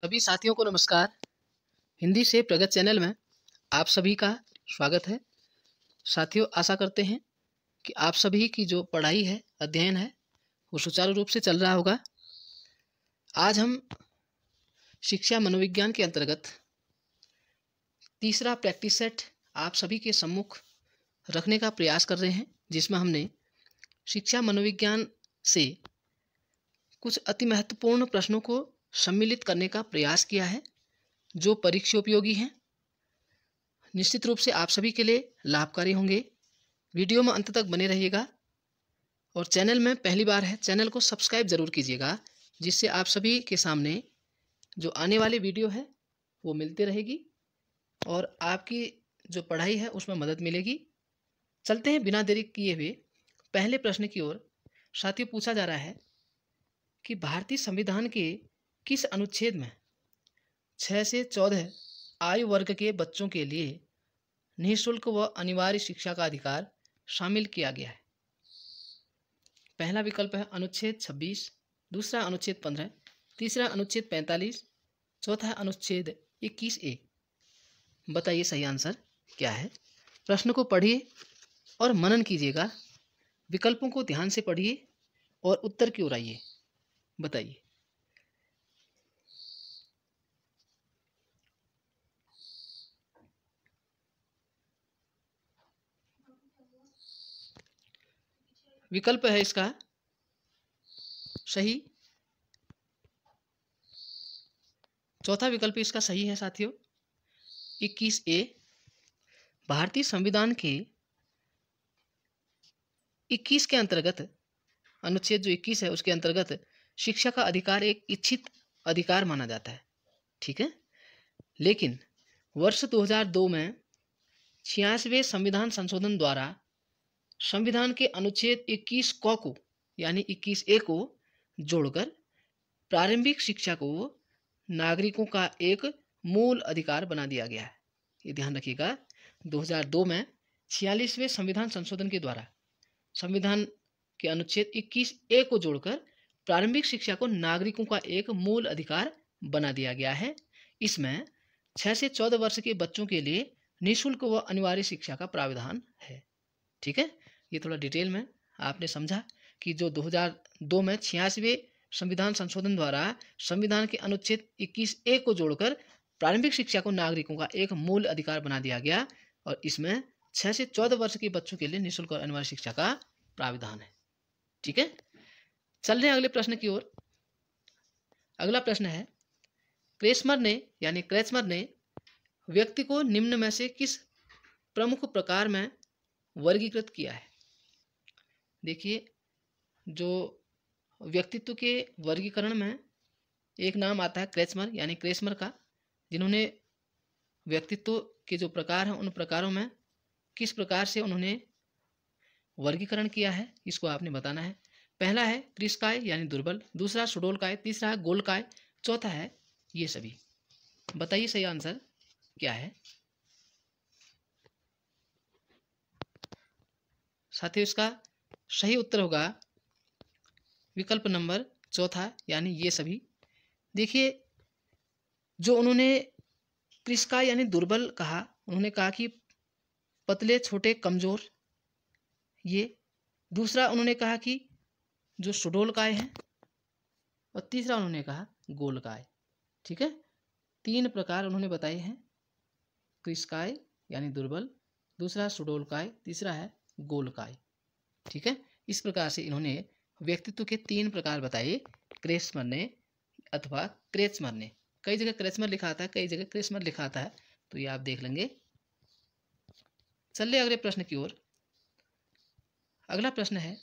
सभी साथियों को नमस्कार। हिंदी से प्रगत चैनल में आप सभी का स्वागत है। साथियों, आशा करते हैं कि आप सभी की जो पढ़ाई है, अध्ययन है, वो सुचारू रूप से चल रहा होगा। आज हम शिक्षा मनोविज्ञान के अंतर्गत तीसरा प्रैक्टिस सेट आप सभी के सम्मुख रखने का प्रयास कर रहे हैं, जिसमें हमने शिक्षा मनोविज्ञान से कुछ अति महत्वपूर्ण प्रश्नों को सम्मिलित करने का प्रयास किया है, जो परीक्षा उपयोगी हैं। निश्चित रूप से आप सभी के लिए लाभकारी होंगे। वीडियो में अंत तक बने रहिएगा और चैनल में पहली बार है, चैनल को सब्सक्राइब जरूर कीजिएगा, जिससे आप सभी के सामने जो आने वाली वीडियो है वो मिलती रहेगी और आपकी जो पढ़ाई है उसमें मदद मिलेगी। चलते हैं बिना देरी किए हुए पहले प्रश्न की ओर। साथियों, पूछा जा रहा है कि भारतीय संविधान के किस अनुच्छेद में 6 से 14 आयु वर्ग के बच्चों के लिए निःशुल्क व अनिवार्य शिक्षा का अधिकार शामिल किया गया है? पहला विकल्प है अनुच्छेद 26, दूसरा अनुच्छेद 15, तीसरा अनुच्छेद 45, चौथा अनुच्छेद 21A। बताइए सही आंसर क्या है। प्रश्न को पढ़िए और मनन कीजिएगा। विकल्पों को ध्यान से पढ़िए और उत्तर की ओर आइए। बताइए। विकल्प है इसका सही, चौथा विकल्प इसका सही है साथियों, 21A। भारतीय संविधान के 21 के अंतर्गत, अनुच्छेद जो 21 है उसके अंतर्गत शिक्षा का अधिकार एक इच्छित अधिकार माना जाता है, ठीक है। लेकिन वर्ष 2002 में 86वें संविधान संशोधन द्वारा संविधान के अनुच्छेद 21 क को यानी 21A को जोड़कर प्रारंभिक शिक्षा को नागरिकों का एक मूल अधिकार बना दिया गया है। ये ध्यान रखिएगा, 2002 में 46वें संविधान संशोधन के द्वारा संविधान के अनुच्छेद 21A को जोड़कर प्रारंभिक शिक्षा को नागरिकों का एक मूल अधिकार बना दिया गया है। इसमें 6 से 14 वर्ष के बच्चों के लिए निःशुल्क व अनिवार्य शिक्षा का प्रावधान है, ठीक है। ये थोड़ा डिटेल में आपने समझा कि जो 2002 में 86वें संविधान संशोधन द्वारा संविधान के अनुच्छेद 21A को जोड़कर प्रारंभिक शिक्षा को नागरिकों का एक मूल अधिकार बना दिया गया और इसमें 6 से 14 वर्ष के बच्चों के लिए निःशुल्क और अनिवार्य शिक्षा का प्राविधान है, ठीक है। चल रहे हैं अगले प्रश्न की ओर। अगला प्रश्न है, क्रेस्मर ने व्यक्ति को निम्न में से किस प्रमुख प्रकार में वर्गीकृत किया है? देखिए, जो व्यक्तित्व के वर्गीकरण में एक नाम आता है क्रेस्मर, यानी क्रेस्मर का, जिन्होंने व्यक्तित्व के जो प्रकार हैं उन प्रकारों में किस प्रकार से उन्होंने वर्गीकरण किया है, इसको आपने बताना है। पहला है कृशकाय यानी दुर्बल, दूसरा सुडोलकाय, तीसरा है गोलकाय, चौथा है ये सभी। बताइए सही आंसर क्या है। साथियों, इसका सही उत्तर होगा विकल्प नंबर चौथा यानी ये सभी। देखिए, जो उन्होंने कृशकाय यानी दुर्बल कहा, उन्होंने कहा कि पतले, छोटे, कमजोर, ये। दूसरा उन्होंने कहा कि जो सुडोलकाय है और तीसरा उन्होंने कहा गोलकाय, ठीक है। 3 प्रकार उन्होंने बताए हैं, कृशकाय यानी दुर्बल, दूसरा सुडोलकाय, तीसरा है गोलकाय, ठीक है। इस प्रकार से इन्होंने व्यक्तित्व के 3 प्रकार बताए क्रेस्मर ने अथवा क्रेचमर ने। कई जगह क्रेचमर लिखा आता है, कई जगह क्रेस्मर लिखा आता है, तो ये आप देख लेंगे। चलिए अगले प्रश्न की ओर। अगला प्रश्न है,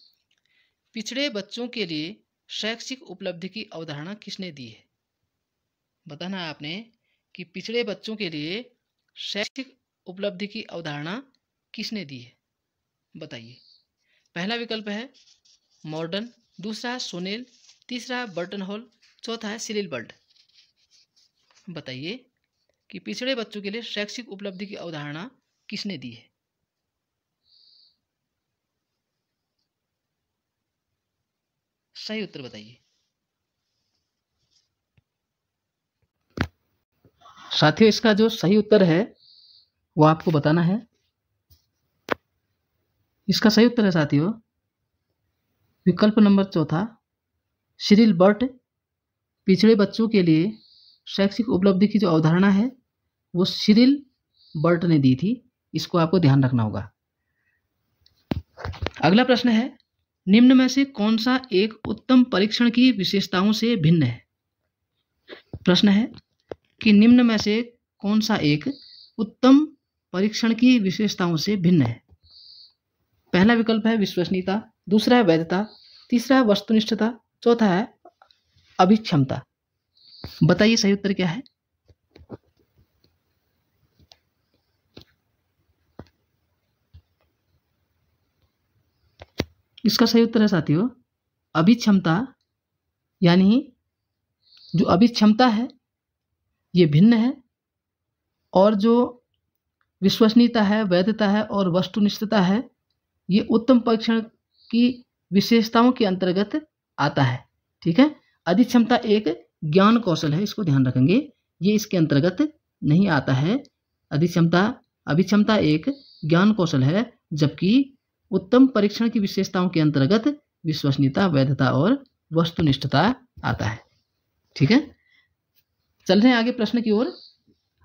पिछड़े बच्चों के लिए शैक्षिक उपलब्धि की अवधारणा किसने दी है? बताना है आपने कि पिछड़े बच्चों के लिए शैक्षिक उपलब्धि की अवधारणा किसने दी है। बताइए। पहला विकल्प है मॉर्डन, दूसरा है सोनेल, तीसरा है बर्टन हॉल, चौथा है सिरिल बर्ड। बताइए कि पिछड़े बच्चों के लिए शैक्षिक उपलब्धि की अवधारणा किसने दी है। सही उत्तर बताइए। साथियों इसका जो सही उत्तर है वो आपको बताना है। इसका सही उत्तर है साथियों विकल्प नंबर चौथा, सिरिल बर्ट। पिछड़े बच्चों के लिए शैक्षिक उपलब्धि की जो अवधारणा है वो सिरिल बर्ट ने दी थी। इसको आपको ध्यान रखना होगा। अगला प्रश्न है, निम्न में से कौन सा एक उत्तम परीक्षण की विशेषताओं से भिन्न है? प्रश्न है कि निम्न में से कौन सा एक उत्तम परीक्षण की विशेषताओं से भिन्न है? पहला विकल्प है विश्वसनीयता, दूसरा है वैधता, तीसरा है वस्तुनिष्ठता, चौथा है अभिक्षमता। बताइए सही उत्तर क्या है? इसका सही उत्तर है साथियों अभिक्षमता। यानी जो अभिक्षमता है ये भिन्न है और जो विश्वसनीयता है, वैधता है और वस्तुनिष्ठता है ये उत्तम परीक्षण की विशेषताओं के अंतर्गत आता है। ठीक है, अधिक्षमता एक ज्ञान कौशल है, इसको ध्यान रखेंगे, ये इसके अंतर्गत नहीं आता है। अभिक्षमता एक ज्ञान कौशल है, जबकि उत्तम परीक्षण की विशेषताओं के अंतर्गत विश्वसनीयता, वैधता और वस्तुनिष्ठता आता है। ठीक है, चल रहे हैं आगे प्रश्न की ओर।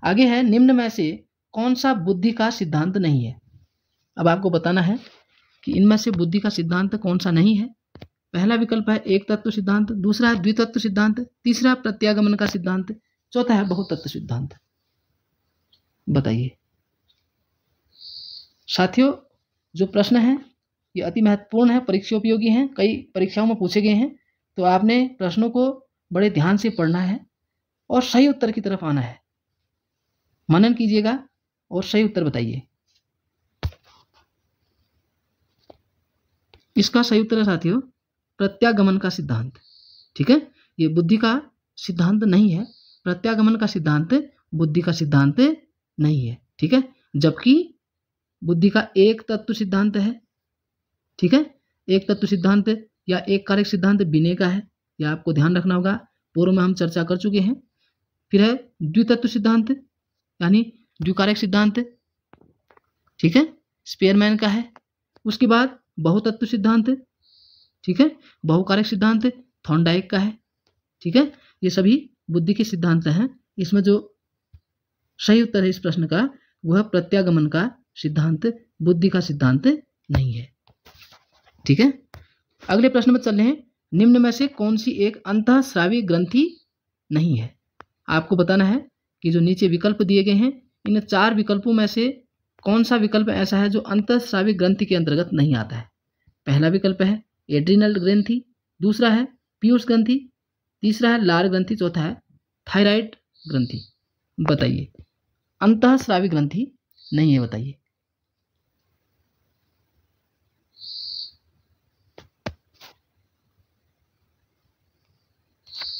आगे है, निम्न में से कौन सा बुद्धि का सिद्धांत नहीं है? अब आपको बताना है कि इनमें से बुद्धि का सिद्धांत कौन सा नहीं है। पहला विकल्प है एक तत्व सिद्धांत, दूसरा है द्वितत्व सिद्धांत, तीसरा प्रत्यागमन का सिद्धांत, चौथा है बहुतत्व सिद्धांत। बताइए साथियों जो प्रश्न है ये अति महत्वपूर्ण है, परीक्षा उपयोगी हैं, कई परीक्षाओं में पूछे गए हैं। तो आपने प्रश्नों को बड़े ध्यान से पढ़ना है और सही उत्तर की तरफ आना है। मनन कीजिएगा और सही उत्तर बताइए। इसका सही उत्तर है साथियों प्रत्यागमन का सिद्धांत। ठीक है, ये बुद्धि का सिद्धांत नहीं है, प्रत्यागमन का सिद्धांत बुद्धि का सिद्धांत नहीं है। ठीक है, जबकि बुद्धि का एक तत्व सिद्धांत है। ठीक है, एक तत्व सिद्धांत या एक कारक सिद्धांत बिने का है, यह आपको ध्यान रखना होगा, पूर्व में हम चर्चा कर चुके हैं। फिर है द्वितत्व सिद्धांत यानी द्विकारक सिद्धांत। ठीक है, स्पेयरमैन का है। उसके बाद बहुतत्व सिद्धांत। ठीक है, बहुकारक सिद्धांत थॉर्नडाइक का है। ठीक है, ये सभी बुद्धि के सिद्धांत हैं। इसमें जो सही उत्तर है इस प्रश्न का वह है प्रत्यागमन का सिद्धांत, बुद्धि का सिद्धांत नहीं है। ठीक है, अगले प्रश्न में चल रहे हैं, निम्न में से कौन सी एक अंतःस्रावी ग्रंथि नहीं है? आपको बताना है कि जो नीचे विकल्प दिए गए हैं इन चार विकल्पों में से कौन सा विकल्प ऐसा है जो अंतःस्रावी ग्रंथि के अंतर्गत नहीं आता है। पहला विकल्प है एड्रिनल ग्रंथि, दूसरा है पीयूष ग्रंथि, तीसरा है लार ग्रंथि, चौथा है थायराइड ग्रंथि। बताइए अंतःस्रावी ग्रंथि नहीं है, बताइए।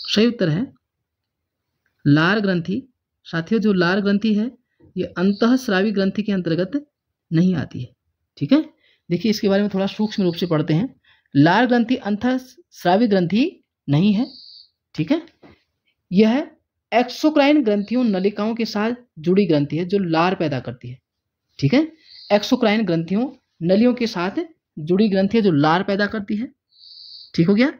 सही उत्तर है लार ग्रंथि। साथियों जो लार ग्रंथि है ये अंतःस्रावी ग्रंथि के अंतर्गत नहीं आती है। ठीक है, देखिए इसके बारे में थोड़ा सूक्ष्म रूप से पढ़ते हैं। लार ग्रंथि अंतःस्रावी ग्रंथि नहीं है। ठीक है, यह एक्सोक्राइन ग्रंथियों नलिकाओं के साथ जुड़ी ग्रंथि है जो लार पैदा करती है। ठीक है, एक्सोक्राइन ग्रंथियों नलियों के साथ जुड़ी ग्रंथि है जो लार पैदा करती है। ठीक हो गया।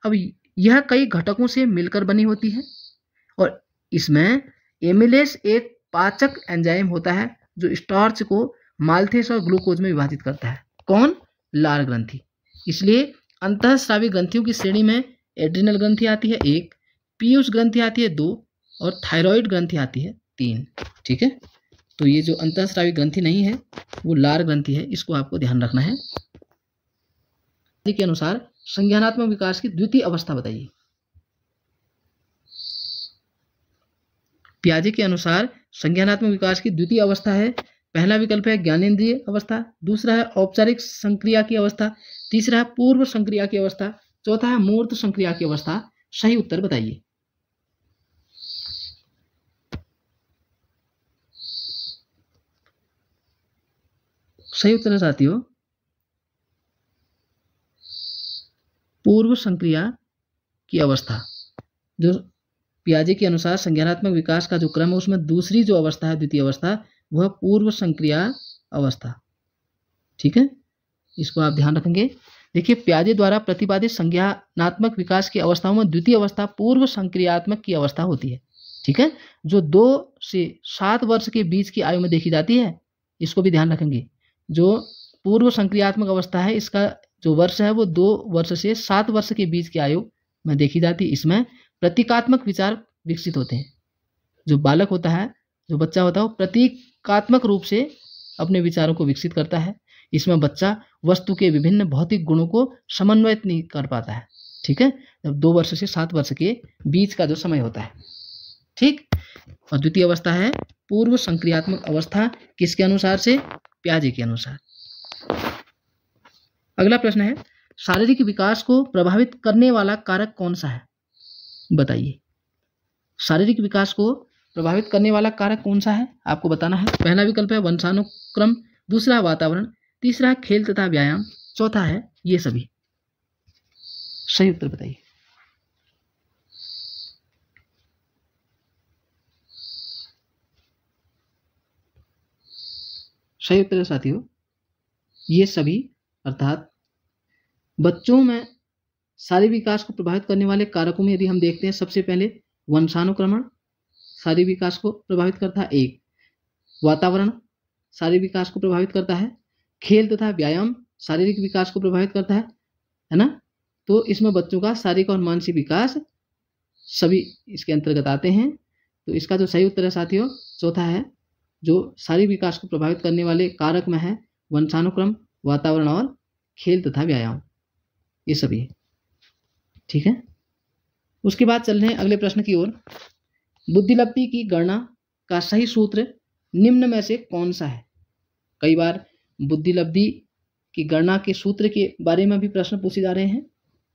अब यह कई घटकों से मिलकर बनी होती है और इसमें एमिलेस एक पाचक एंजाइम होता है जो स्टार्च को माल्थेस और ग्लूकोज में विभाजित करता है। कौन? लार ग्रंथि। इसलिए अंतःस्रावी ग्रंथियों की श्रेणी में एड्रिनल ग्रंथि आती है 1, पीयूष ग्रंथि आती है 2 और थायराइड ग्रंथि आती है 3। ठीक है, तो ये जो अंतःस्रावी ग्रंथि नहीं है वो लार ग्रंथि है, इसको आपको ध्यान रखना है। के अनुसार संज्ञानात्मक विकास की द्वितीय अवस्था बताइए। पियाजे के अनुसार संज्ञानात्मक विकास की द्वितीय अवस्था है, पहला विकल्प है ज्ञानेंद्रिय अवस्था, दूसरा है औपचारिक संक्रिया की अवस्था, तीसरा है पूर्व संक्रिया की अवस्था, चौथा है मूर्त संक्रिया की अवस्था। सही उत्तर बताइए। सही उत्तर है साथियों पूर्व संक्रिया की अवस्था। जो पियाजे के अनुसार संज्ञानात्मक विकास का जो क्रम है उसमें दूसरी जो अवस्था है, द्वितीय अवस्था, वह पूर्व संक्रिया अवस्था। ठीक है, इसको आप ध्यान रखेंगे। देखिए, पियाजे द्वारा प्रतिपादित संज्ञानात्मक विकास की अवस्थाओं में द्वितीय अवस्था पूर्व संक्रियात्मक की अवस्था होती है। ठीक है, जो 2 से 7 वर्ष के बीच की आयु में देखी जाती है, इसको भी ध्यान रखेंगे। जो पूर्व संक्रियात्मक अवस्था है, इसका जो वर्ष है वो 2 वर्ष से 7 वर्ष के बीच की आयु में देखी जाती है। इसमें प्रतीकात्मक विचार विकसित होते हैं। जो बालक होता है, जो बच्चा होता है, वो प्रतीकात्मक रूप से अपने विचारों को विकसित करता है। इसमें बच्चा वस्तु के विभिन्न भौतिक गुणों को समन्वयित नहीं कर पाता है। ठीक है, जब 2 वर्ष से 7 वर्ष के बीच का जो समय होता है। ठीक, और द्वितीय अवस्था है पूर्व संक्रियात्मक अवस्था, किसके अनुसार से? पियाजे के अनुसार। अगला प्रश्न है, शारीरिक विकास को प्रभावित करने वाला कारक कौन सा है? बताइए, शारीरिक विकास को प्रभावित करने वाला कारक कौन सा है, आपको बताना है। पहला विकल्प है वंशानुक्रम, दूसरा वातावरण, तीसरा खेल तथा व्यायाम, चौथा है ये सभी। सही उत्तर बताइए। सही उत्तर है साथियों, ये सभी, अर्थात बच्चों में शारीरिक विकास को प्रभावित करने वाले कारकों में यदि हम देखते हैं, सबसे पहले वंशानुक्रमण शारीरिक विकास को प्रभावित करता है, एक वातावरण शारीरिक विकास को प्रभावित करता है, खेल तथा व्यायाम शारीरिक विकास को प्रभावित करता है ना। तो इसमें बच्चों का शारीरिक और मानसिक विकास सभी इसके अंतर्गत आते हैं। तो इसका जो सही उत्तर है साथियों, चौथा है। जो शारीरिक विकास को प्रभावित करने वाले कारक में है वंशानुक्रम, वातावरण और खेल तथा व्यायाम, ये सभी है। ठीक है, उसके बाद चल रहे हैं अगले प्रश्न की ओर। बुद्धिलब्धि की गणना का सही सूत्र निम्न में से कौन सा है? कई बार बुद्धिलब्धि की गणना के सूत्र के बारे में भी प्रश्न पूछे जा रहे हैं,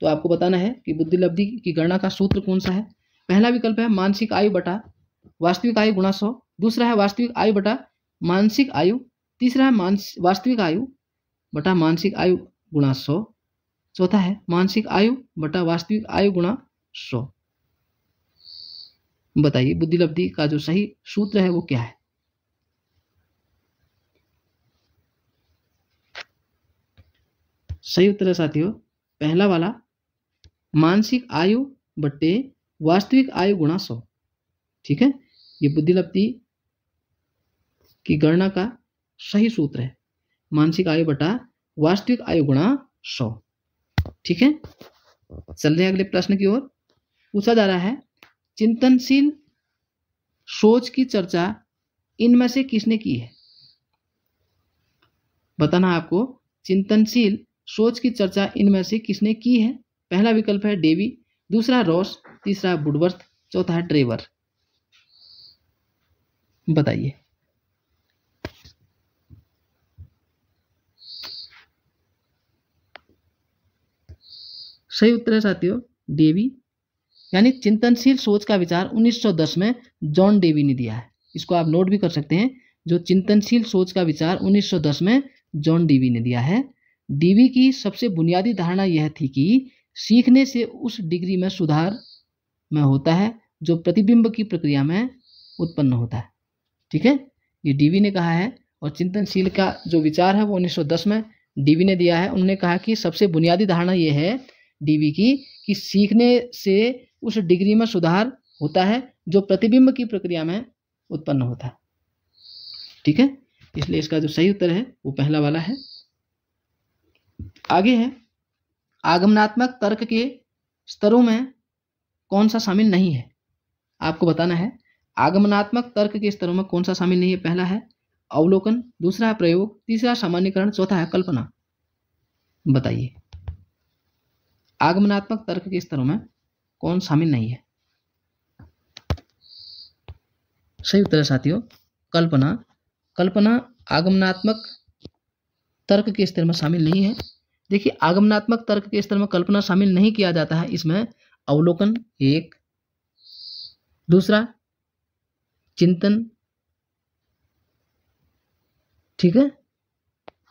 तो आपको बताना है कि बुद्धिलब्धि की गणना का सूत्र कौन सा है। पहला विकल्प है मानसिक आयु बटा वास्तविक आयु गुणा 100, दूसरा है वास्तविक आयु बटा मानसिक आयु, तीसरा है वास्तविक आयु बटा मानसिक आयु गुणा 100, चौथा है मानसिक आयु बटा वास्तविक आयु गुणा 100। बताइए, बुद्धिलब्धि का जो सही सूत्र है वो क्या है? सही उत्तर है साथियों, पहला वाला, मानसिक आयु बट्टे वास्तविक आयु गुणा 100। ठीक है, ये बुद्धिलब्धि की गणना का सही सूत्र है, मानसिक आयु बटा वास्तविक आयु गुणा 100। ठीक है, चल रहे हैं अगले प्रश्न की ओर। पूछा जा रहा है, चिंतनशील सोच की चर्चा इनमें से किसने की है? बताना आपको, चिंतनशील सोच की चर्चा इनमें से किसने की है। पहला विकल्प है डेवी, दूसरा रॉस, तीसरा वुडवर्थ, चौथा है ट्रेवर। बताइए। सही उत्तर है साथियों डेवी, यानी चिंतनशील सोच का विचार 1910 में जॉन डेवी ने दिया है। इसको आप नोट भी कर सकते हैं, जो चिंतनशील सोच का विचार 1910 में जॉन डेवी ने दिया है। डेवी की सबसे बुनियादी धारणा यह थी कि सीखने से उस डिग्री में सुधार में होता है जो प्रतिबिंब की प्रक्रिया में उत्पन्न होता है। ठीक है, ये डेवी ने कहा है, और चिंतनशील का जो विचार है वो 1910 में डेवी ने दिया है। उन्होंने कहा कि सबसे बुनियादी धारणा ये है डेवी की कि सीखने से उस डिग्री में सुधार होता है जो प्रतिबिंब की प्रक्रिया में उत्पन्न होता है। ठीक है, इसलिए इसका जो सही उत्तर है वो पहला वाला है। आगे है, आगमनात्मक तर्क के स्तरों में कौन सा शामिल नहीं है? आपको बताना है, आगमनात्मक तर्क के स्तरों में कौन सा शामिल नहीं है। पहला है अवलोकन, दूसरा है प्रयोग, तीसरा सामान्यीकरण, चौथा है कल्पना। बताइए, आगमनात्मक तर्क के स्तरों में कौन शामिल नहीं है? सही उत्तर है साथियों कल्पना। कल्पना आगमनात्मक तर्क के स्तर में शामिल नहीं है। देखिए, आगमनात्मक तर्क के स्तर में कल्पना शामिल नहीं किया जाता है। इसमें अवलोकन एक, दूसरा चिंतन, ठीक है,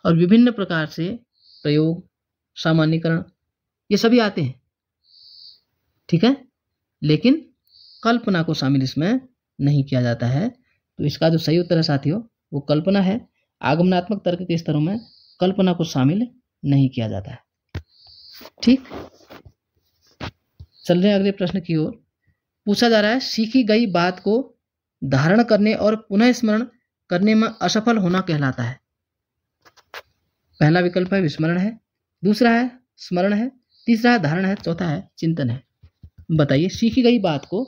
और विभिन्न प्रकार से प्रयोग, सामान्यीकरण, ये सभी आते हैं। ठीक है, लेकिन कल्पना को शामिल इसमें नहीं किया जाता है। तो इसका जो सही उत्तर है साथियों वो कल्पना है। आगमनात्मक तर्क के स्तरों में कल्पना को शामिल नहीं किया जाता है। ठीक, चल रहे हैं अगले प्रश्न की ओर। पूछा जा रहा है सीखी गई बात को धारण करने और पुनः स्मरण करने में असफल होना कहलाता है। पहला विकल्प है विस्मरण है, दूसरा है स्मरण है, तीसरा है धारण है, चौथा है चिंतन है। बताइए सीखी गई बात को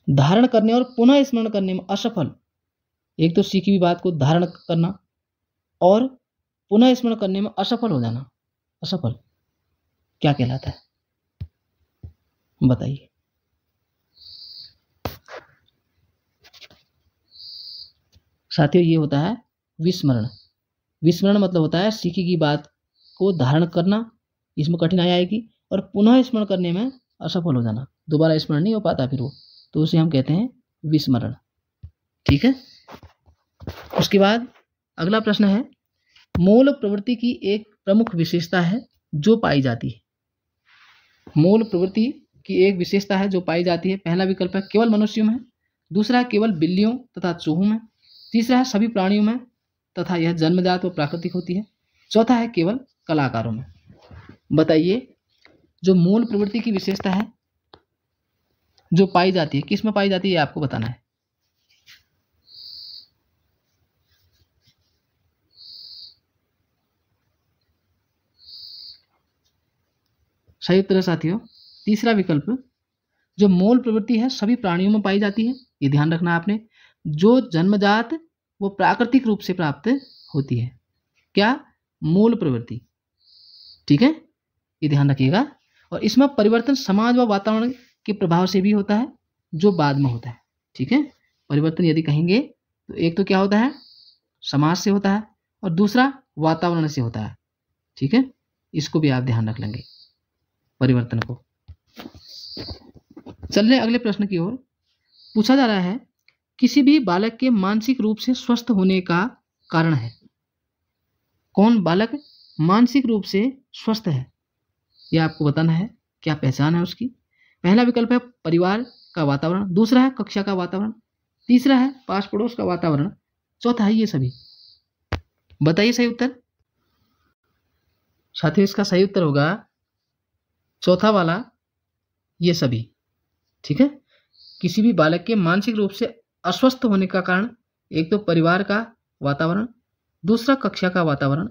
धारण करने और पुनः स्मरण करने में असफल, एक तो सीखी हुई बात को धारण करना और पुनः स्मरण करने में असफल हो जाना, असफल क्या कहलाता है? बताइए। साथियों ये होता है विस्मरण। विस्मरण मतलब होता है सीखी गई बात को धारण करना, इसमें कठिनाई आएगी, और पुनः स्मरण करने में असफल हो जाना, दोबारा स्मरण नहीं हो पाता फिर वो, तो उसे हम कहते हैं विस्मरण। ठीक है। उसके बाद अगला प्रश्न है मूल प्रवृत्ति की एक प्रमुख विशेषता है जो पाई जाती है। मूल प्रवृत्ति की एक विशेषता है जो पाई जाती है। पहला विकल्प है केवल मनुष्यों में, दूसरा है केवल बिल्लियों तथा चूहों में, तीसरा है सभी प्राणियों में तथा यह जन्मजात व प्राकृतिक होती है, चौथा है केवल कलाकारों में। बताइए जो मूल प्रवृत्ति की विशेषता है जो पाई जाती है किस में पाई जाती है, आपको बताना है। सही उत्तर है साथियों तीसरा विकल्प। जो मूल प्रवृत्ति है सभी प्राणियों में पाई जाती है, ये ध्यान रखना आपने, जो जन्मजात वो प्राकृतिक रूप से प्राप्त होती है। क्या? मूल प्रवृत्ति। ठीक है, ये ध्यान रखिएगा। और इसमें परिवर्तन समाज व वातावरण के प्रभाव से भी होता है जो बाद में होता है। ठीक है, परिवर्तन यदि कहेंगे तो एक तो क्या होता है समाज से होता है और दूसरा वातावरण से होता है। ठीक है, इसको भी आप ध्यान रख लेंगे परिवर्तन को। चल रहे अगले प्रश्न की ओर। पूछा जा रहा है किसी भी बालक के मानसिक रूप से स्वस्थ होने का कारण है। कौन बालक मानसिक रूप से स्वस्थ है यह आपको बताना है, क्या पहचान है उसकी। पहला विकल्प है परिवार का वातावरण, दूसरा है कक्षा का वातावरण, तीसरा है पास पड़ोस का वातावरण, चौथा है ये सभी। बताइए सही उत्तर। साथियों इसका सही उत्तर होगा चौथा वाला ये सभी। ठीक है, किसी भी बालक के मानसिक रूप से अस्वस्थ होने का कारण एक तो परिवार का वातावरण, दूसरा कक्षा का वातावरण,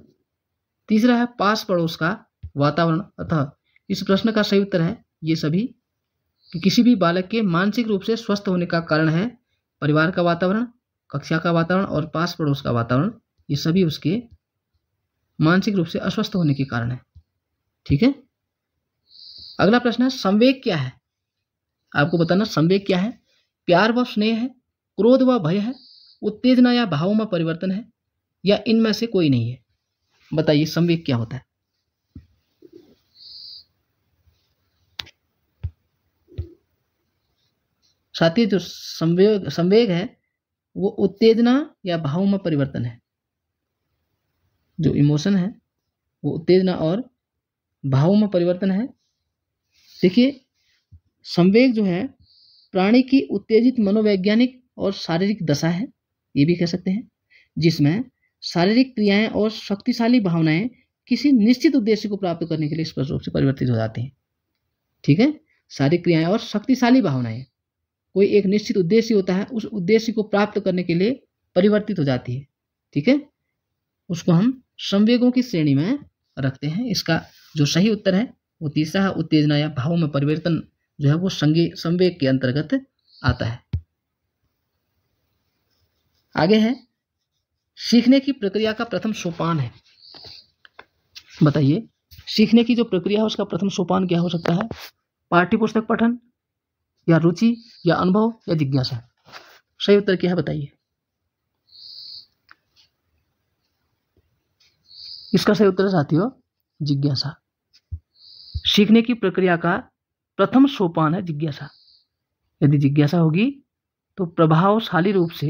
तीसरा है पास पड़ोस का वातावरण। अतः इस प्रश्न का सही उत्तर है ये सभी, कि किसी भी बालक के मानसिक रूप से स्वस्थ होने का कारण है परिवार का वातावरण, कक्षा का वातावरण और पास पड़ोस का वातावरण। ये सभी उसके मानसिक रूप से अस्वस्थ होने के कारण है। ठीक है, अगला प्रश्न है संवेग क्या है। आपको बताना संवेग क्या है। प्यार व स्नेह है, क्रोध व भय है, उत्तेजना या भावों में परिवर्तन है, या इनमें से कोई नहीं है। बताइए संवेग क्या होता है। साथियों जो संवेग है वो उत्तेजना या भावों में परिवर्तन है। जो इमोशन है वो उत्तेजना और भावों में परिवर्तन है। देखिए संवेग जो है प्राणी की उत्तेजित मनोवैज्ञानिक और शारीरिक दशा है, ये भी कह सकते हैं, जिसमें शारीरिक क्रियाएं और शक्तिशाली भावनाएं किसी निश्चित उद्देश्य को प्राप्त करने के लिए स्पष्ट रूप से परिवर्तित हो जाती हैं। ठीक है, शारीरिक क्रियाएं और शक्तिशाली भावनाएं कोई एक निश्चित उद्देश्य होता है, उस उद्देश्य को प्राप्त करने के लिए परिवर्तित हो जाती है। ठीक है, उसको हम संवेगों की श्रेणी में रखते हैं। इसका जो सही उत्तर है वो तीसरा है, उत्तेजना या भावों में परिवर्तन जो है वो संवेग के अंतर्गत आता है। आगे है सीखने की प्रक्रिया का प्रथम सोपान है। बताइए सीखने की जो प्रक्रिया है उसका प्रथम सोपान क्या हो सकता है। पाठ्यपुस्तक पठन या रुचि या अनुभव या जिज्ञासा। सही उत्तर क्या है बताइए। इसका सही उत्तर है साथियों जिज्ञासा। सीखने की प्रक्रिया का प्रथम सोपान है जिज्ञासा। यदि जिज्ञासा होगी तो प्रभावशाली रूप से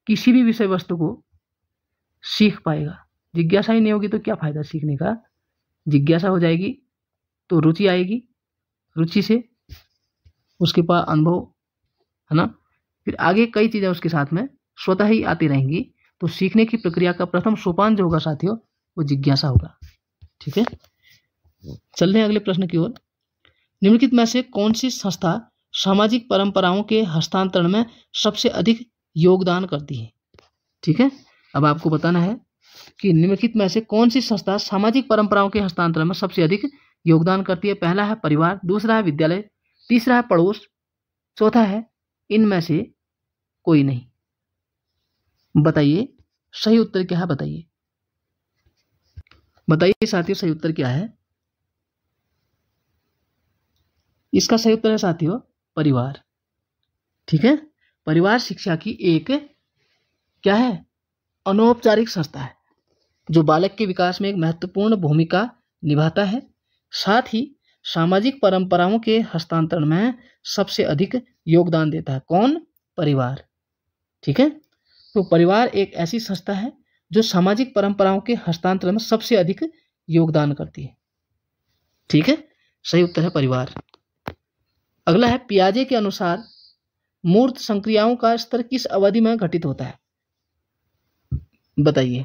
किसी भी विषय वस्तु को सीख पाएगा। जिज्ञासा ही नहीं होगी तो क्या फायदा सीखने का। जिज्ञासा हो जाएगी तो रुचि आएगी, रुचि से उसके पास अनुभव है ना, फिर आगे कई चीज़ें उसके साथ में स्वतः ही आती रहेंगी। तो सीखने की प्रक्रिया का प्रथम सोपान जो होगा साथियों, वो जिज्ञासा होगा। ठीक है, चल रहे हैं अगले प्रश्न की ओर। निम्नलिखित में से कौन सी संस्था सामाजिक परंपराओं के हस्तांतरण में सबसे अधिक योगदान करती है? ठीक है, अब आपको बताना है कि निम्नलिखित में से कौन सी संस्था सामाजिक परंपराओं के हस्तांतरण में सबसे अधिक योगदान करती है। पहला है परिवार, दूसरा है विद्यालय, तीसरा है पड़ोस, चौथा है इनमें से कोई नहीं। बताइए सही उत्तर क्या है, बताइए बताइए साथियों, सही उत्तर क्या है? इसका सही उत्तर है साथियों परिवार। ठीक है, परिवार शिक्षा की एक क्या है, अनौपचारिक संस्था है जो बालक के विकास में एक महत्वपूर्ण भूमिका निभाता है, साथ ही सामाजिक परंपराओं के हस्तांतरण में सबसे अधिक योगदान देता है। कौन? परिवार। ठीक है, तो परिवार एक ऐसी संस्था है जो सामाजिक परंपराओं के हस्तांतरण में सबसे अधिक योगदान करती है। ठीक है, सही उत्तर है परिवार। अगला है पियाजे के अनुसार मूर्त संक्रियाओं का स्तर किस अवधि में घटित होता है? बताइए।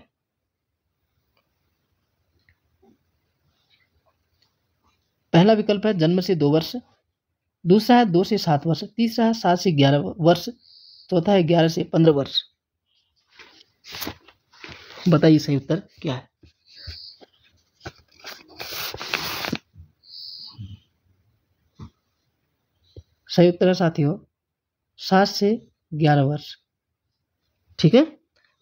पहला विकल्प है जन्म से 2 वर्ष, दूसरा है 2 से 7 वर्ष, तीसरा है 7 से 11 वर्ष, चौथा है 11 से 15 वर्ष। बताइए सही उत्तर क्या है? सही उत्तर है साथियों 7 से 11 वर्ष। ठीक है,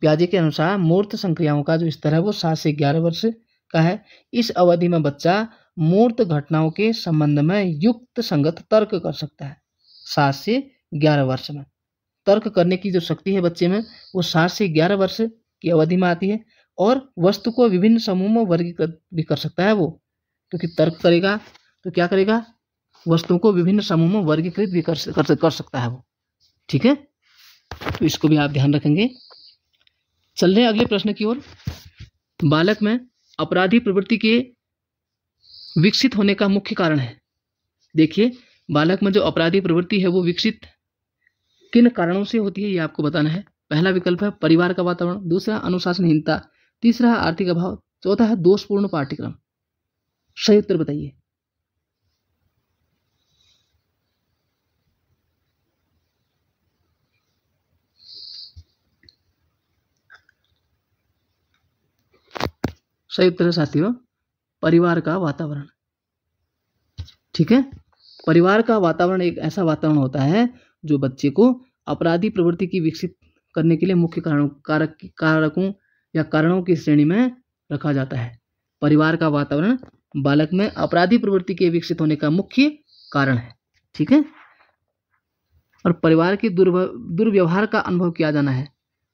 पियाजे के अनुसार मूर्त संक्रियाओं का जो स्तर है वो 7 से 11 वर्ष का है। इस अवधि में बच्चा मूर्त घटनाओं के संबंध में युक्त संगत तर्क कर सकता है। 7 से 11 वर्ष में तर्क करने की जो शक्ति है बच्चे में वो 7 से 11 वर्ष की अवधि में आती है। और वस्तु को विभिन्न समूह में वर्गीकृत भी कर सकता है वो, क्योंकि तर्क करेगा तो क्या करेगा, वस्तुओं को विभिन्न समूह में वर्गीकृत भी कर सकता है वो। ठीक है, तो इसको भी आप ध्यान रखेंगे। चल रहे हैं अगले प्रश्न की ओर। बालक में अपराधी प्रवृत्ति के विकसित होने का मुख्य कारण है। देखिए, बालक में जो अपराधी प्रवृत्ति है वो विकसित किन कारणों से होती है ये आपको बताना है। पहला विकल्प है परिवार का वातावरण, दूसरा अनुशासनहीनता, तीसरा है आर्थिक अभाव, चौथा है दोषपूर्ण पाठ्यक्रम। सही उत्तर बताइए। सही उत्तर है साथियों परिवार का वातावरण। ठीक है, परिवार का वातावरण एक ऐसा वातावरण होता है जो बच्चे को अपराधी प्रवृत्ति की विकसित करने के लिए मुख्य कारकों या कारणों की श्रेणी में रखा जाता है। परिवार का वातावरण बालक में अपराधी प्रवृत्ति के विकसित होने का मुख्य कारण है। ठीक है, और परिवार के दुर्व्यवहार का अनुभव किया जाना है।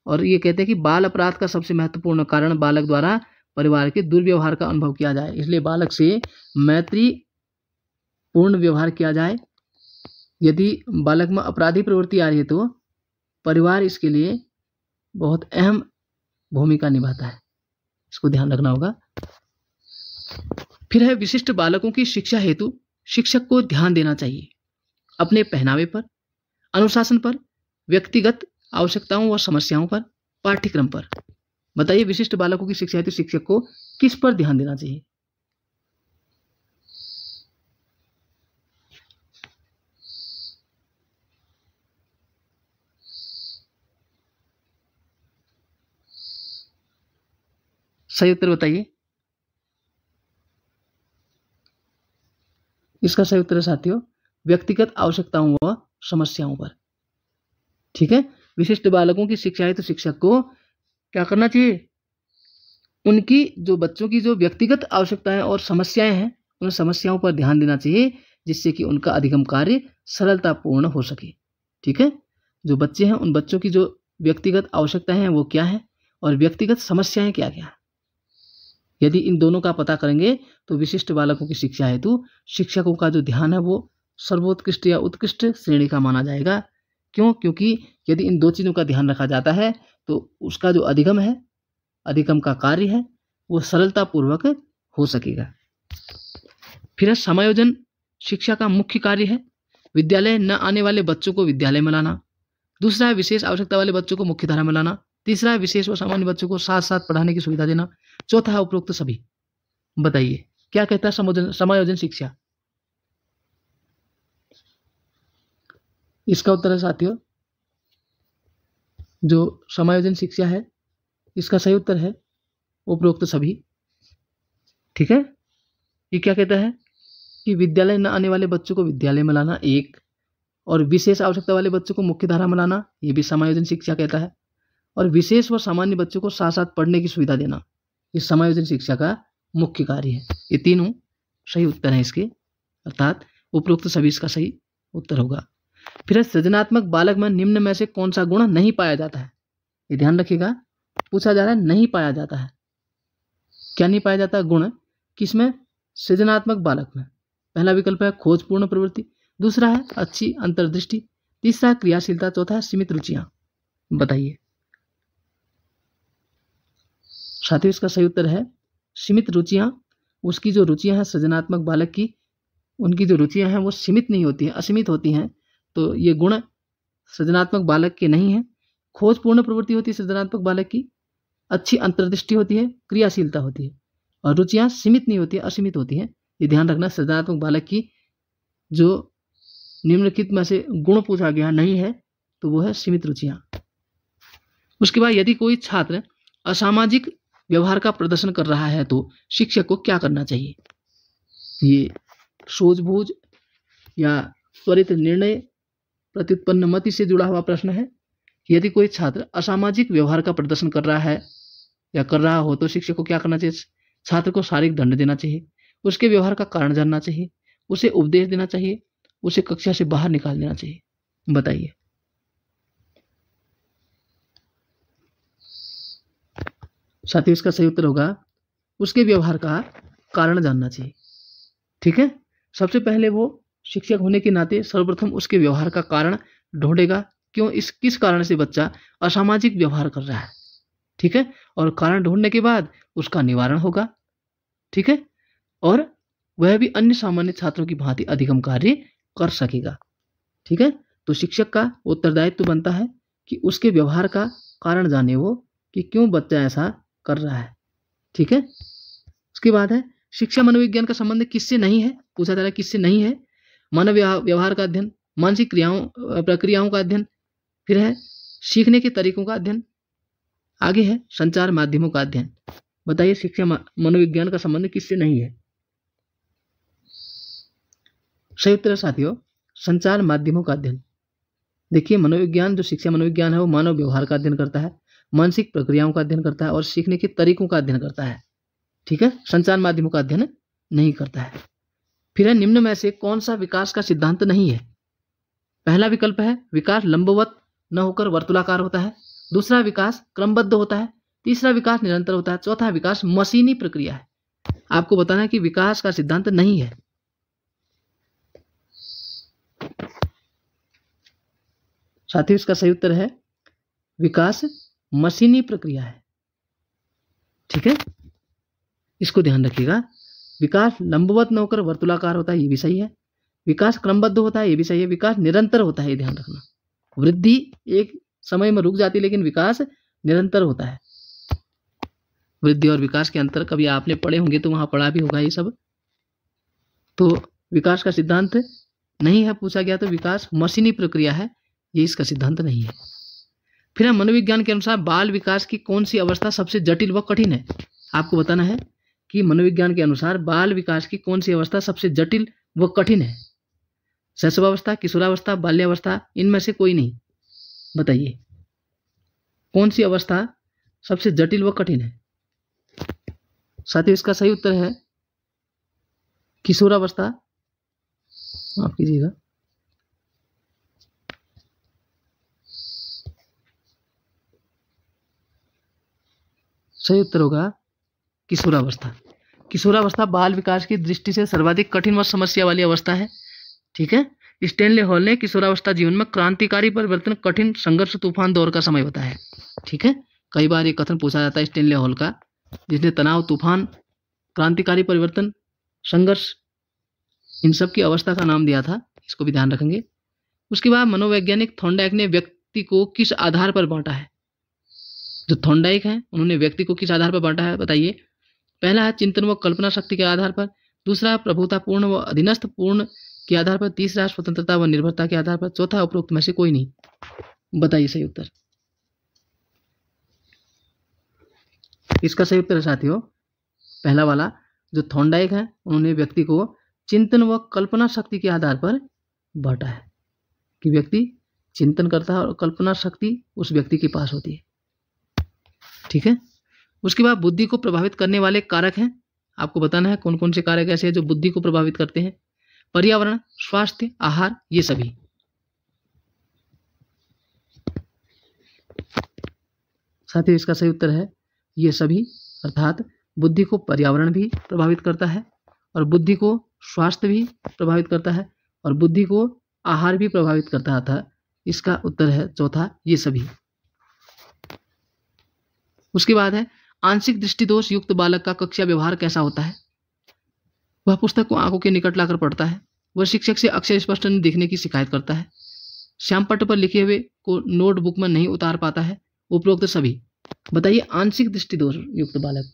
और ये कहते हैं कि बाल अपराध का सबसे महत्वपूर्ण कारण बालक द्वारा परिवार के दुर्व्यवहार का अनुभव किया जाए, इसलिए बालक से मैत्री पूर्ण व्यवहार किया जाए। यदि बालक में अपराधी प्रवृत्ति आ रही है तो परिवार इसके लिए बहुत अहम भूमिका निभाता है, इसको ध्यान रखना होगा। फिर है विशिष्ट बालकों की शिक्षा हेतु शिक्षक को ध्यान देना चाहिए अपने पहनावे पर, अनुशासन पर, व्यक्तिगत आवश्यकताओं व समस्याओं पर, पाठ्यक्रम पर। बताइए विशिष्ट बालकों की शिक्षा हेतु शिक्षक को किस पर ध्यान देना चाहिए? सही उत्तर बताइए। इसका सही उत्तर है साथियों व्यक्तिगत आवश्यकताओं व समस्याओं पर। ठीक है, विशिष्ट बालकों की शिक्षा है तो शिक्षक को क्या करना चाहिए, उनकी जो बच्चों की जो व्यक्तिगत आवश्यकताएं और समस्याएं हैं उन समस्याओं पर ध्यान देना चाहिए, जिससे कि उनका अधिगम कार्य सरलतापूर्ण हो सके। ठीक है, जो बच्चे हैं उन बच्चों की जो व्यक्तिगत आवश्यकताएं हैं वो क्या है और व्यक्तिगत समस्याएं क्या क्या है, यदि इन दोनों का पता करेंगे तो विशिष्ट बालकों की शिक्षा हेतु शिक्षकों का जो ध्यान है वो सर्वोत्कृष्ट या उत्कृष्ट श्रेणी का माना जाएगा। क्यों? क्योंकि यदि इन दो चीज़ों का ध्यान रखा जाता है तो उसका जो अधिगम है, अधिगम का कार्य है वो सरलतापूर्वक हो सकेगा। फिर समायोजन शिक्षा का मुख्य कार्य है। विद्यालय न आने वाले बच्चों को विद्यालय में लाना। दूसरा है विशेष आवश्यकता वाले बच्चों को मुख्य धारा में लाना। तीसरा है विशेष व सामान्य बच्चों को साथ साथ पढ़ाने की सुविधा देना। चौथा है उपरोक्त सभी। बताइए क्या कहता है समायोजन शिक्षा? इसका उत्तर है साथियों, जो समायोजन शिक्षा है इसका सही उत्तर है उपरोक्त सभी। ठीक है, ये क्या कहता है कि विद्यालय न आने वाले बच्चों को विद्यालय में लाना एक, और विशेष आवश्यकता वाले बच्चों को मुख्य धारा में लाना, ये भी समायोजन शिक्षा कहता है। और विशेष व सामान्य बच्चों को साथ साथ पढ़ने की सुविधा देना, ये समायोजन शिक्षा का मुख्य कार्य है। ये तीनों सही उत्तर हैं इसके, अर्थात उपरोक्त सभी इसका सही उत्तर होगा। फिर सृजनात्मक बालक में निम्न में से कौन सा गुण नहीं पाया जाता है? ये ध्यान रखिएगा, पूछा जा रहा है नहीं पाया जाता है। क्या नहीं पाया जाता गुण किसमें? सृजनात्मक बालक में। पहला विकल्प है खोजपूर्ण प्रवृत्ति, दूसरा है अच्छी अंतर्दृष्टि, तीसरा क्रियाशीलता, चौथा है सीमित रुचियां। बताइए साथियों, इसका सही उत्तर है सीमित रुचियां। उसकी जो रुचियां हैं सृजनात्मक बालक की, उनकी जो रुचियां हैं वो सीमित नहीं होती हैं, असीमित होती हैं। तो ये गुण सृजनात्मक बालक के नहीं है। खोजपूर्ण प्रवृत्ति होती है सृजनात्मक बालक की, अच्छी अंतर्दृष्टि होती है, क्रियाशीलता होती है, और रुचियां सीमित नहीं होती है, असीमित होती हैं। ये ध्यान रखना, सृजनात्मक बालक की जो निम्नलिखित में से गुण पूछा गया नहीं है तो वो है सीमित रुचियां। उसके बाद यदि कोई छात्र असामाजिक व्यवहार का प्रदर्शन कर रहा है तो शिक्षक को क्या करना चाहिए? ये सूझबूझ या त्वरित निर्णय प्रत्युत्पन्न मति से जुड़ा हुआ प्रश्न है। यदि कोई छात्र असामाजिक व्यवहार का प्रदर्शन कर रहा है या कर रहा हो तो शिक्षक को क्या करना चाहिए? छात्र को शारीरिक दंड देना चाहिए, उसके व्यवहार का कारण जानना चाहिए, उसे उपदेश देना चाहिए, उसे कक्षा से बाहर निकाल देना चाहिए। बताइए साथियों, इसका सही उत्तर होगा उसके व्यवहार का कारण जानना चाहिए। ठीक है, सबसे पहले वो शिक्षक होने के नाते सर्वप्रथम उसके व्यवहार का कारण ढूंढेगा, क्यों किस कारण से बच्चा असामाजिक व्यवहार कर रहा है। ठीक है, और कारण ढूंढने के बाद उसका निवारण होगा। ठीक है, और वह भी अन्य सामान्य छात्रों की भांति अधिगम कार्य कर सकेगा। ठीक है, तो शिक्षक का उत्तरदायित्व बनता है कि उसके व्यवहार का कारण जाने वो कि क्यों बच्चा ऐसा कर रहा है। ठीक है, उसके बाद है शिक्षा मनोविज्ञान का संबंध किससे नहीं है? पूछा जा रहा है किससे नहीं है? मानव व्यवहार का अध्ययन, मानसिक प्रक्रियाओं का अध्ययन, फिर है सीखने के तरीकों का अध्ययन, आगे है संचार माध्यमों का अध्ययन। बताइए शिक्षा मनोविज्ञान का संबंध किससे नहीं है? सही उत्तर है साथियों संचार माध्यमों का अध्ययन। देखिए मनोविज्ञान, जो शिक्षा मनोविज्ञान है वो मानव व्यवहार का अध्ययन करता है, मानसिक प्रक्रियाओं का अध्ययन करता है और सीखने के तरीकों का अध्ययन करता है। ठीक है, संचार माध्यमों का अध्ययन नहीं करता है। फिर है निम्न में से कौन सा विकास का सिद्धांत नहीं है? पहला विकल्प है विकास लंबवत न होकर वर्तुलाकार होता है, दूसरा विकास क्रमबद्ध होता है, तीसरा विकास निरंतर होता है, चौथा विकास मशीनी प्रक्रिया है। आपको बताना है कि विकास का सिद्धांत नहीं है। साथियों इसका सही उत्तर है विकास मशीनी प्रक्रिया है। ठीक है, इसको ध्यान रखिएगा। विकास लंबवत न होकर वर्तुलाकार होता है, ये भी सही है। विकास क्रमबद्ध होता है, ये भी सही है। विकास निरंतर होता है, ये ध्यान रखना। वृद्धि एक समय में रुक जाती है लेकिन विकास निरंतर होता है। वृद्धि और विकास के अंतर कभी आपने पढ़े होंगे तो वहां पढ़ा भी होगा ये सब। तो विकास का सिद्धांत नहीं है पूछा गया तो विकास मशीनी प्रक्रिया है, ये इसका सिद्धांत नहीं है। फिर मनोविज्ञान के अनुसार बाल विकास की कौन सी अवस्था सबसे जटिल व कठिन है? आपको बताना है कि मनोविज्ञान के अनुसार बाल विकास की कौन सी अवस्था सबसे जटिल व कठिन है। शैशवावस्था, किशोरावस्था, बाल्यावस्था, इनमें से कोई नहीं। बताइए कौन सी अवस्था सबसे जटिल व कठिन है? साथियों इसका सही उत्तर है किशोरावस्था। माफ कीजिएगा, सही उत्तर होगा किशोरावस्था। किशोरावस्था बाल विकास की दृष्टि से सर्वाधिक कठिन व समस्या वाली अवस्था है। ठीक है, स्टैनले हॉल ने किशोरावस्था जीवन में क्रांतिकारी परिवर्तन, कठिन संघर्ष, तूफान दौर का समय बताया है। ठीक है, कई बार ये कथन पूछा जाता है स्टैनले हॉल का, जिसने तनाव, तूफान, क्रांतिकारी परिवर्तन, संघर्ष, इन सब की अवस्था का नाम दिया था इसको भी ध्यान रखेंगे। उसके बाद मनोवैज्ञानिक थॉर्नडाइक ने व्यक्ति को किस आधार पर बांटा है? जो थॉर्नडाइक हैं उन्होंने व्यक्ति को किस आधार पर बांटा है बताइए। पहला है चिंतन व कल्पना शक्ति के आधार पर, दूसरा प्रभुतापूर्ण व अधीनस्थ पूर्ण के आधार पर, तीसरा स्वतंत्रता व निर्भरता के आधार पर, चौथा उपरोक्त में से कोई नहीं। बताइए सही उत्तर। इसका सही उत्तर है साथियों पहला वाला। जो थॉर्नडाइक है उन्होंने व्यक्ति को चिंतन व कल्पना शक्ति के आधार पर बांटा है कि व्यक्ति चिंतन करता है और कल्पना शक्ति उस व्यक्ति के पास होती है। ठीक है। उसके बाद बुद्धि को प्रभावित करने वाले कारक हैं, आपको बताना है कौन कौन से कारक ऐसे हैं जो बुद्धि को प्रभावित करते हैं। पर्यावरण, स्वास्थ्य, आहार, ये सभी। साथियों इसका सही उत्तर है ये सभी, अर्थात बुद्धि को पर्यावरण भी प्रभावित करता है और बुद्धि को स्वास्थ्य भी प्रभावित करता है और बुद्धि को आहार भी प्रभावित करता था। इसका उत्तर है चौथा, ये सभी। उसके बाद है आंशिक दृष्टिदोष युक्त बालक का कक्षा व्यवहार कैसा होता है? वह पुस्तक को आंखों के निकट लाकर पढ़ता है, वह शिक्षक से अक्षर स्पष्ट नहीं दिखने की शिकायत करता है, श्यामपट्ट पर लिखे हुए को नोटबुक में नहीं उतार पाता है, उपरोक्त सभी। बताइए आंशिक दृष्टिदोष युक्त बालक।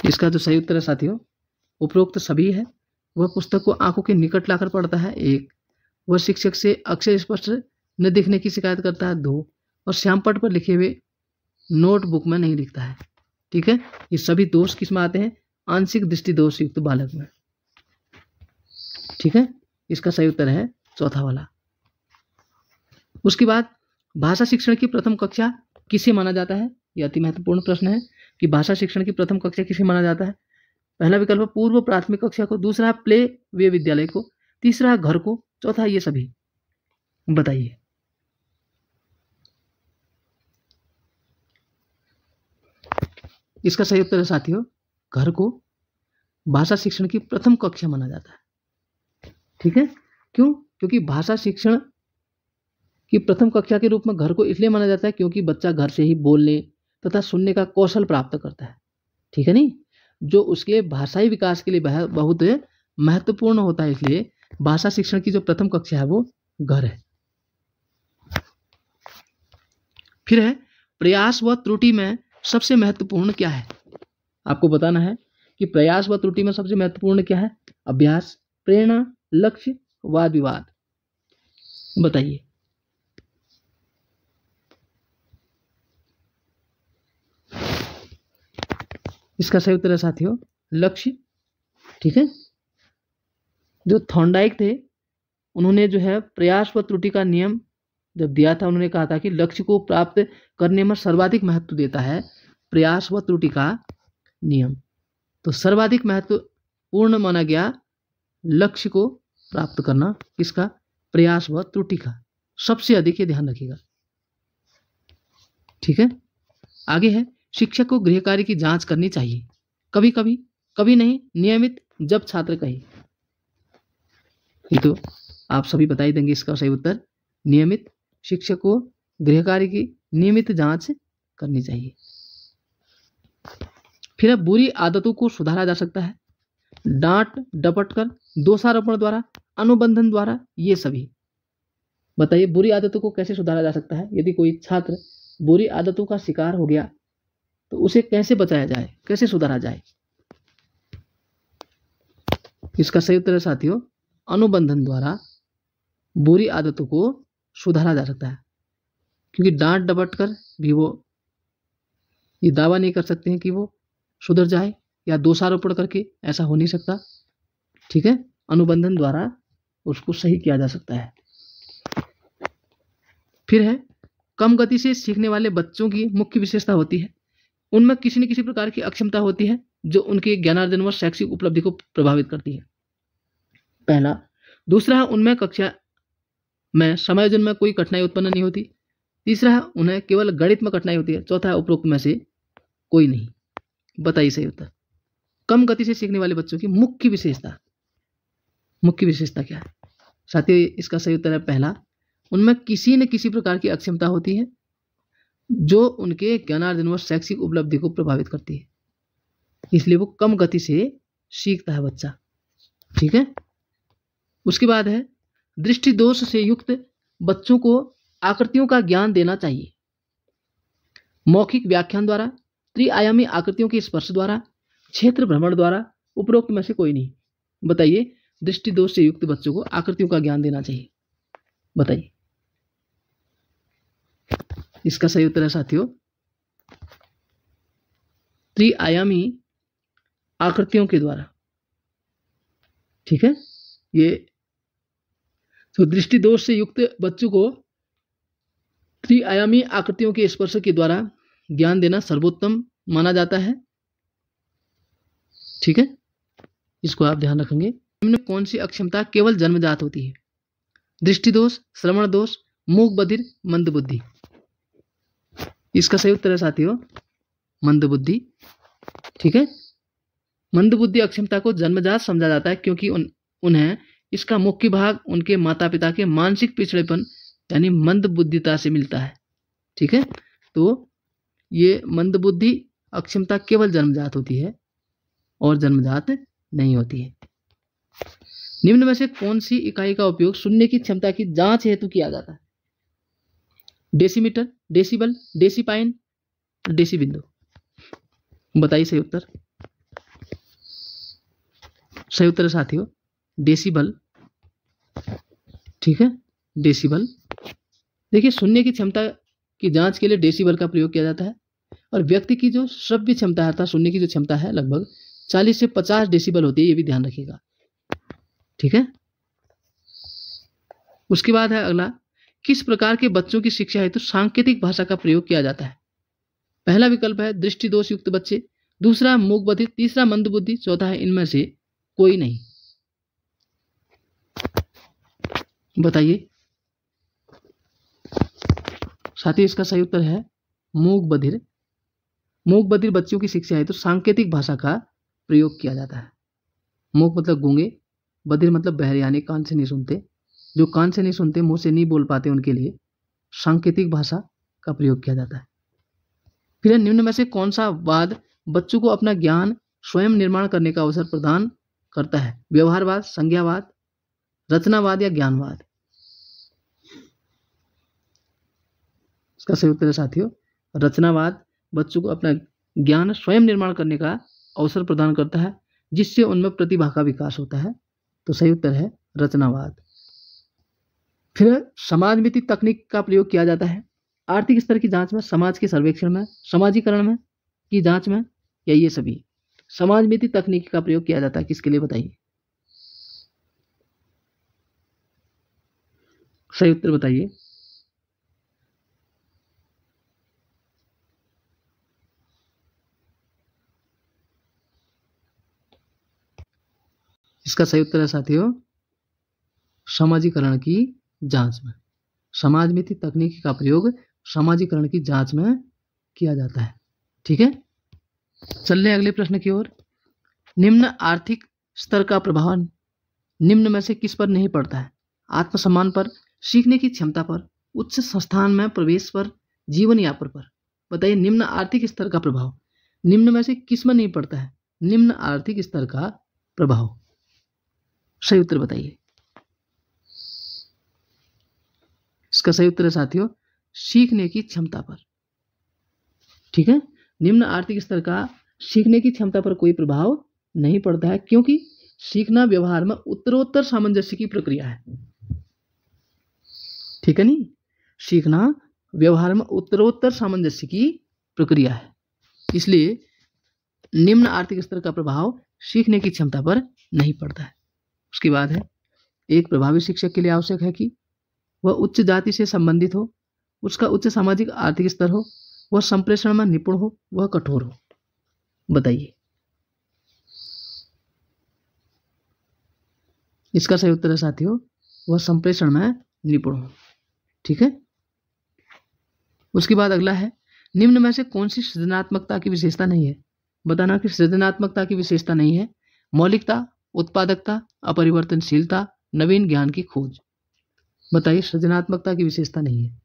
इसका जो सही उत्तर है साथियों उपरोक्त सभी है। वह पुस्तक को आंखों के निकट लाकर पढ़ता है, एक। वह शिक्षक से अक्षर स्पष्ट न दिखने की शिकायत करता है, दो। और श्यामपट्ट पर लिखे हुए नोटबुक में नहीं लिखता है। ठीक है। ये सभी दोष किस में आते हैं? आंशिक दृष्टि दोष युक्त बालक में। ठीक है। इसका सही उत्तर है चौथा वाला। उसके बाद भाषा शिक्षण की प्रथम कक्षा किसे माना जाता है? यह अति महत्वपूर्ण प्रश्न है कि भाषा शिक्षण की प्रथम कक्षा किसे माना जाता है। पहला विकल्प पूर्व प्राथमिक कक्षा को, दूसरा प्ले वे विद्यालय को, तीसरा घर को, चौथा ये सभी। बताइए। इसका सही उत्तर है साथियों घर को भाषा शिक्षण की प्रथम कक्षा माना जाता है। ठीक है। क्यों? क्योंकि भाषा शिक्षण की प्रथम कक्षा के रूप में घर को इसलिए माना जाता है क्योंकि बच्चा घर से ही बोलने तथा सुनने का कौशल प्राप्त करता है। ठीक है नहीं, जो उसके भाषाई विकास के लिए बहुत महत्वपूर्ण होता है, इसलिए भाषा शिक्षण की जो प्रथम कक्षा है वो घर है। फिर है प्रयास व त्रुटि में सबसे महत्वपूर्ण क्या है? आपको बताना है कि प्रयास व त्रुटि में सबसे महत्वपूर्ण क्या है? अभ्यास, प्रेरणा, लक्ष्य, वाद विवाद। बताइए। इसका सही उत्तर है साथियों लक्ष्य। ठीक है। जो थॉर्नडाइक थे उन्होंने जो है प्रयास व त्रुटि का नियम जब दिया था, उन्होंने कहा था कि लक्ष्य को प्राप्त करने में सर्वाधिक महत्व देता है प्रयास व त्रुटि का नियम। तो सर्वाधिक महत्वपूर्ण माना गया लक्ष्य को प्राप्त करना, किसका? प्रयास व त्रुटि का सबसे अधिक, ये ध्यान रखिएगा। ठीक है। आगे है शिक्षक को गृह कार्य की जांच करनी चाहिए, कभी कभी, कभी नहीं, नियमित, जब छात्र कहे। ये तो आप सभी बता ही देंगे इसका सही उत्तर नियमित। शिक्षक को गृह कार्य की नियमित जांच करनी चाहिए। फिर अब बुरी आदतों को सुधारा जा सकता है डांट डपट कर, दोषारोपण द्वारा, अनुबंधन द्वारा, ये सभी। बताइए बुरी आदतों को कैसे सुधारा जा सकता है? यदि कोई छात्र बुरी आदतों का शिकार हो गया तो उसे कैसे बचाया जाए, कैसे सुधारा जाए? इसका सही उत्तर है साथियों अनुबंधन द्वारा बुरी आदतों को सुधारा जा सकता है, क्योंकि डांट डपट कर भी वो ये दावा नहीं कर सकते हैं कि वो सुधर जाए, या दोषारोपण करके ऐसा हो नहीं सकता। ठीक है। अनुबंधन द्वारा उसको सही किया जा सकता है। फिर है कम गति से सीखने वाले बच्चों की मुख्य विशेषता होती है, उनमें किसी न किसी प्रकार की अक्षमता होती है जो उनके ज्ञानार्जन व शैक्षिक उपलब्धि को प्रभावित करती है। पहला। दूसरा है उनमें कक्षा में समायोजन में कोई कठिनाई उत्पन्न नहीं होती। तीसरा है उन्हें केवल गणित में कठिनाई होती है। चौथा है उपरोक्त में से कोई नहीं। बताइए सही उत्तर। कम गति से सीखने वाले बच्चों की मुख्य विशेषता, मुख्य विशेषता क्या है? साथियों इसका सही उत्तर है पहला, उनमें किसी न किसी प्रकार की अक्षमता होती है जो उनके ज्ञानार्जन व शैक्षिक उपलब्धि को प्रभावित करती है, इसलिए वो कम गति से सीखता है बच्चा। ठीक है। उसके बाद है दृष्टि दोष से युक्त बच्चों को आकृतियों का ज्ञान देना चाहिए। मौखिक व्याख्यान द्वारा, त्रिआयामी आकृतियों के स्पर्श द्वारा, क्षेत्र भ्रमण द्वारा, उपरोक्त में से कोई नहीं। बताइए, दृष्टि दोष से युक्त बच्चों को आकृतियों का ज्ञान देना चाहिए। बताइए। इसका सही उत्तर है साथियों त्रिआयामी आकृतियों के द्वारा। ठीक है। ये तो दृष्टि दोष से युक्त बच्चों को त्रिआयामी आकृतियों के स्पर्श के द्वारा ज्ञान देना सर्वोत्तम माना जाता है। ठीक है। इसको आप ध्यान रखेंगे। निम्न कौन सी अक्षमता केवल जन्मजात होती है? दृष्टि दोष, श्रवण दोष, मूक बधिर, मंदबुद्धि। इसका सही उत्तर है साथियों मंदबुद्धि। ठीक है। मंदबुद्धि अक्षमता को जन्मजात समझा जाता है क्योंकि उन्हें इसका मुख्य भाग उनके माता पिता के मानसिक पिछड़ेपन यानी मंदबुद्धिता से मिलता है। ठीक है। तो ये मंदबुद्धि अक्षमता केवल जन्मजात होती है और जन्मजात नहीं होती है। निम्न में से कौन सी इकाई का उपयोग सुनने की क्षमता की जांच हेतु किया जाता है? डेसीमीटर, डेसिबल, डेसीपाइन, डेसीबिंदु। बताइए सही उत्तर। सही उत्तर है साथियों डेसिबल। ठीक है। डेसिबल। देखिए, सुनने की क्षमता की जांच के लिए डेसिबल का प्रयोग किया जाता है और व्यक्ति की जो श्रव्य क्षमता है अर्थात सुनने की जो क्षमता है लगभग 40 से 50 डेसिबल होती है। ये भी ध्यान रखिएगा। ठीक है। उसके बाद है अगला, किस प्रकार के बच्चों की शिक्षा हेतु सांकेतिक भाषा का प्रयोग किया जाता है? पहला विकल्प है दृष्टि दोष युक्त बच्चे, दूसरा मूक बधिर, तीसरा मंदबुद्धि, चौथा है इनमें से कोई नहीं। बताइए साथियों, इसका सही उत्तर है मूक बधिर। मूक बधिर बच्चों की शिक्षा हेतु सांकेतिक भाषा का प्रयोग किया जाता है। मूक मतलब गूंगे, बधिर मतलब बहरे यानी कान से नहीं सुनते। जो कान से नहीं सुनते, मुंह से नहीं बोल पाते, उनके लिए सांकेतिक भाषा का प्रयोग किया जाता है। फिर निम्न में से कौन सा वाद बच्चों को अपना ज्ञान स्वयं निर्माण करने का अवसर प्रदान करता है? व्यवहारवाद, संज्ञावाद, रचनावाद या ज्ञानवाद। इसका सही उत्तर है साथियों रचनावाद बच्चों को अपना ज्ञान स्वयं निर्माण करने का अवसर प्रदान करता है जिससे उनमें प्रतिभा का विकास होता है। तो सही उत्तर है रचनावाद। फिर समाजमिति तकनीक का प्रयोग किया जाता है आर्थिक स्तर की जांच में, समाज के सर्वेक्षण में, समाजीकरण में की जांच में, या ये सभी। समाजमिति तकनीक का प्रयोग किया जाता है किसके लिए? बताइए सही उत्तर बताइए। इसका सही उत्तर है साथियों समाजीकरण की जांच में। समाजमिति तकनीक का प्रयोग समाजीकरण की जांच में किया जाता है। ठीक है। चल रहे अगले प्रश्न की ओर। निम्न आर्थिक स्तर का प्रभाव निम्न में से किस पर नहीं पड़ता है? आत्मसम्मान पर, सीखने की क्षमता पर, उच्च संस्थान में प्रवेश पर, जीवन यापन पर। बताइए निम्न आर्थिक स्तर का प्रभाव निम्न में से किस में नहीं पड़ता है? निम्न आर्थिक स्तर का प्रभाव। सही उत्तर बताइए। इसका सही उत्तर है साथियों सीखने की क्षमता पर। ठीक है। निम्न आर्थिक स्तर का सीखने की क्षमता पर कोई प्रभाव नहीं पड़ता है क्योंकि सीखना व्यवहार में उत्तरोत्तर सामंजस्य की प्रक्रिया है। ठीक है नहीं, सीखना व्यवहार में उत्तरोत्तर सामंजस्य की प्रक्रिया है, इसलिए निम्न आर्थिक स्तर का प्रभाव सीखने की क्षमता पर नहीं पड़ता है। उसके बाद है एक प्रभावी शिक्षक के लिए आवश्यक है कि वह उच्च जाति से संबंधित हो, उसका उच्च सामाजिक आर्थिक स्तर हो, वह संप्रेषण में निपुण हो, वह कठोर हो। बताइए इसका सही उत्तर है साथियों वह संप्रेषण में निपुण हो। ठीक है। उसके बाद अगला है निम्न में से कौन सी सृजनात्मकता की विशेषता नहीं है? बताना कि सृजनात्मकता की विशेषता नहीं है। मौलिकता, उत्पादकता, अपरिवर्तनशीलता, नवीन ज्ञान की खोज। बताइए सृजनात्मकता की विशेषता नहीं है।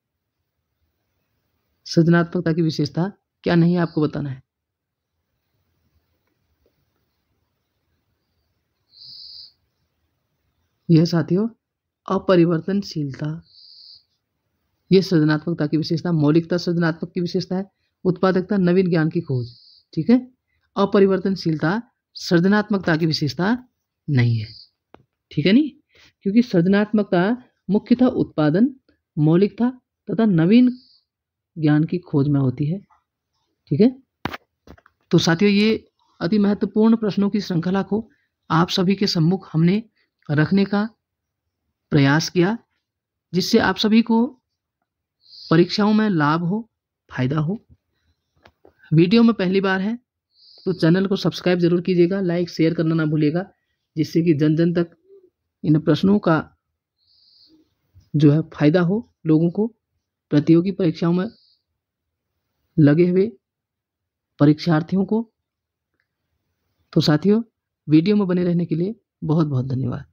सृजनात्मकता की विशेषता क्या नहीं है आपको बताना है। यह साथियों अपरिवर्तनशीलता, ये सृजनात्मकता की विशेषता। मौलिकता सृजनात्मक की विशेषता है, उत्पादकता नवीन ज्ञान की खोज। ठीक है, अपरिवर्तनशीलता सृजनात्मकता की विशेषता नहीं है। ठीक है नहीं, क्योंकि सृजनात्मकता मुख्यतः उत्पादन, मौलिकता तथा नवीन ज्ञान की खोज में होती है। ठीक है, तो साथियों ये अति महत्वपूर्ण प्रश्नों की श्रृंखला को आप सभी के सम्मुख हमने रखने का प्रयास किया, जिससे आप सभी को परीक्षाओं में लाभ हो, फायदा हो। वीडियो में पहली बार है तो चैनल को सब्सक्राइब जरूर कीजिएगा, लाइक शेयर करना ना भूलिएगा, जिससे कि जन जन तक इन प्रश्नों का जो है फायदा हो लोगों को, प्रतियोगी परीक्षाओं में लगे हुए परीक्षार्थियों को। तो साथियों वीडियो में बने रहने के लिए बहुत बहुत धन्यवाद।